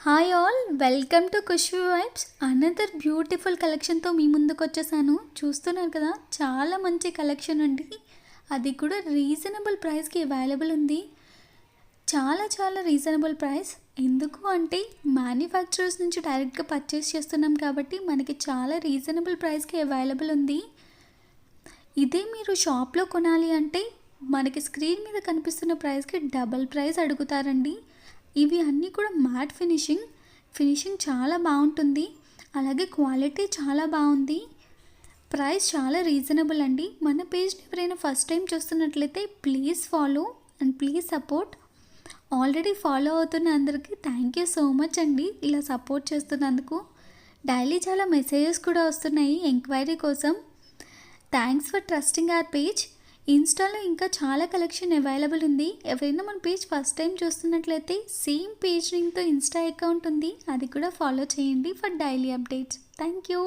Hi all, welcome to Khushboo vibes. Another beautiful కలెక్షన్తో మీ ముందుకు వచ్చేసాను. చూస్తున్నారు కదా, చాలా మంచి కలెక్షన్ అండి. అది కూడా రీజనబుల్ ప్రైస్కి అవైలబుల్ ఉంది. చాలా రీజనబుల్ ప్రైస్. ఎందుకు అంటే మ్యానుఫ్యాక్చరర్స్ నుంచి డైరెక్ట్గా పర్చేస్ చేస్తున్నాం కాబట్టి మనకి చాలా రీజనబుల్ ప్రైస్కి అవైలబుల్ ఉంది. ఇదే మీరు షాప్లో కొనాలి అంటే మనకి స్క్రీన్ మీద కనిపిస్తున్న ప్రైస్కి డబల్ ప్రైస్ అడుగుతారండి. ఇవి అన్నీ కూడా మ్యాట్ ఫినిషింగ్ చాలా బాగుంటుంది. అలాగే క్వాలిటీ చాలా బాగుంది. ప్రైస్ చాలా రీజనబుల్ అండి. మన పేజ్ని ఎవరైనా ఫస్ట్ టైం చూస్తున్నట్లయితే please follow and please support. Already follow అవుతున్న అందరికీ థ్యాంక్ యూ సో మచ్ అండి, ఇలా సపోర్ట్ చేస్తున్నందుకు. డైలీ చాలా మెసేజెస్ కూడా వస్తున్నాయి ఎంక్వైరీ కోసం. Thanks for trusting hour page. ఇన్స్టాలో ఇంకా చాలా కలెక్షన్ అవైలబుల్ ఉంది. ఎవరైనా మన పేజ్ ఫస్ట్ టైం చూస్తున్నట్లయితే సేమ్ పేజ్ లింక్తో ఇన్స్టా అకౌంట్ ఉంది, అది కూడా ఫాలో చేయండి for daily updates. Thank you.